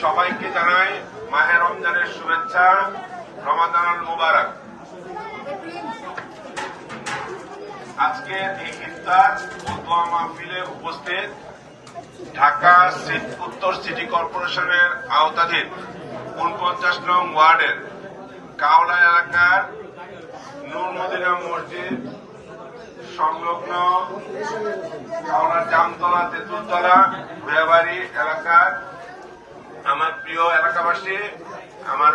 সবাইকে জানাই মাহে রমজানের শুভেচ্ছা, রমাদানুল মুবারক। আজকের এই ইফতার ও দোয়া মাহফিলে উপস্থিত ঢাকা উত্তর সিটি কর্পোরেশনের আওতাধীন ৪৯ নং ওয়ার্ডের কাওলা এলাকার নূর মদিনা মসজিদ সংলগ্ন কাওলার জামতলা, তেঁতুলতলা, ভুয়াবাড়ি এলাকার আমার প্রিয় এলাকাবাসী, আমার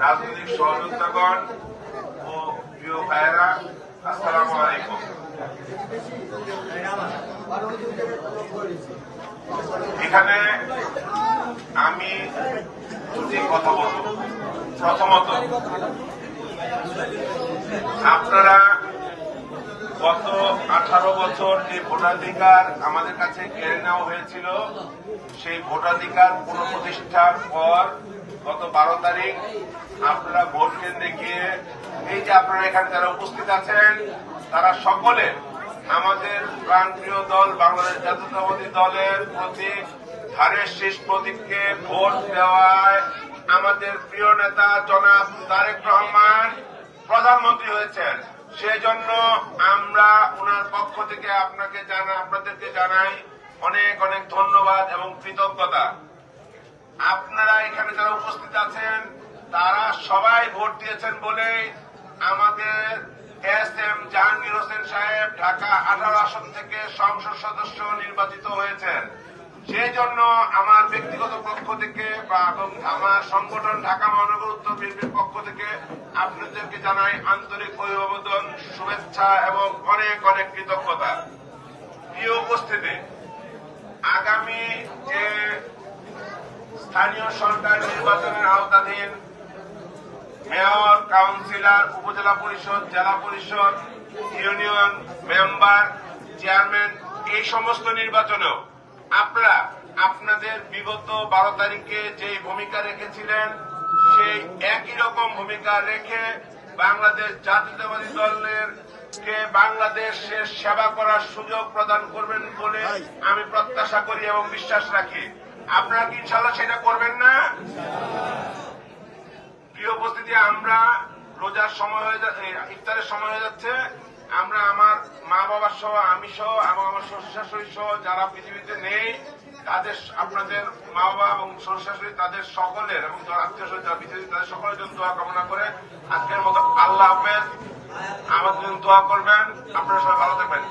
রাজনৈতিক সহযোদ্ধাগণ ও প্রিয় ভাইয়েরা, আসসালামু আলাইকুম। এখানে আমি দুটি কথা বলব। প্রথমত, আপনারা গত 18 বছর যে ভোটাধিকার আমাদের কাছে কেড়ে নেওয়া হয়েছিল, সেই ভোটাধিকার পুনঃপ্রতিষ্ঠার পর গত 12 তারিখ আপনারা ভোট কেন্দ্রে গিয়ে, এই যে আপনারা এখানে যারা উপস্থিত আছেন, তারা সকলে আমাদের প্রাণপ্রিয় দল বাংলাদেশ জাতীয়তাবাদী দলের প্রতীক ধানের শীষ প্রতীককে ভোট দেওয়ায় আমাদের প্রিয় নেতা জনাব তারেক রহমান প্রধানমন্ত্রী হয়েছেন। সেজন্য আমরা ওনার পক্ষ থেকে আপনাদেরকে জানাই অনেক অনেক ধন্যবাদ এবং কৃতজ্ঞতা। আপনারা এখানে যারা উপস্থিত আছেন তারা সবাই ভোট দিয়েছেন বলে আমাদের এস.এম. জাহাঙ্গীর হোসেন সাহেব ঢাকা 18 আসন থেকে সংসদ সদস্য নির্বাচিত হয়েছেন। সেই জন্য আমার ব্যক্তিগত পক্ষ থেকে এবং আমার সংগঠন ঢাকা মহানগর উত্তর বিএনপির পক্ষ থেকে আপনাদেরকে জানাই আন্তরিক অভিবাদন, শুভেচ্ছা এবং অনেক অনেক কৃতজ্ঞতা। প্রিয় উপস্থিতি, আগামী যে স্থানীয় সরকার নির্বাচনের আওতাধীন মেয়র, কাউন্সিলর, উপজেলা পরিষদ, জেলা পরিষদ, ইউনিয়ন মেম্বার, চেয়ারম্যান, এই সমস্ত নির্বাচনেও আপনারা আপনাদের বিগত 12 তারিখে যে ভূমিকা রেখেছিলেন, সেই একই রকম ভূমিকা রেখে বাংলাদেশ জাতীয়তাবাদী দলের কে বাংলাদেশের সেবা করার সুযোগ প্রদান করবেন বলে আমি প্রত্যাশা করি এবং বিশ্বাস রাখি। আপনারা কি ইনশাআল্লাহ সেটা করবেন না? প্রিয় উপস্থিতি, আমরা রোজার সময় হয়ে যাচ্ছে, ইফতারের সময় হয়ে যাচ্ছে। আমরা আমার মা বাবা সহ, আমি সহ এবং আমার শ্বশুর শাশুড়ি সহ যারা পৃথিবীতে নেই, তাদের, আপনাদের মা বাবা এবং শ্বশুর শাশুড়ি, তাদের সকলের এবং আত্মীয় স্বজন যারা পৃথিবীতে, তাদের সকলের জন্য দোয়া কামনা করে আজকের মতো আল্লাহ হাফেজ। আমাদের জন্য দোয়া করবেন। আপনারা সবাই ভালো থাকবেন।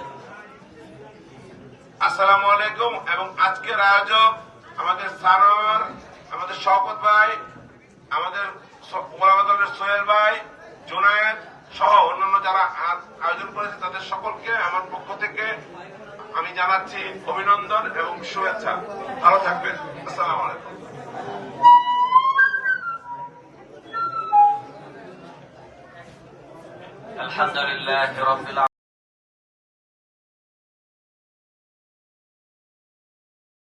আসসালামু আলাইকুম। এবং আজকের আয়োজক আমাদের সারোয়ার, আমাদের শওকত ভাই, আমাদের ওলামা দলের সোহেল ভাই, জুনায়েদ সহ অন্যান্য যারা আয়োজন করেছে, তাদের সকলকে আমার পক্ষ থেকে আমি জানাচ্ছি অভিনন্দন এবং শুভেচ্ছা। ভালো থাকবেন। আসসালামু আলাইকুম। আলহামদুলিল্লাহ রাব্বিল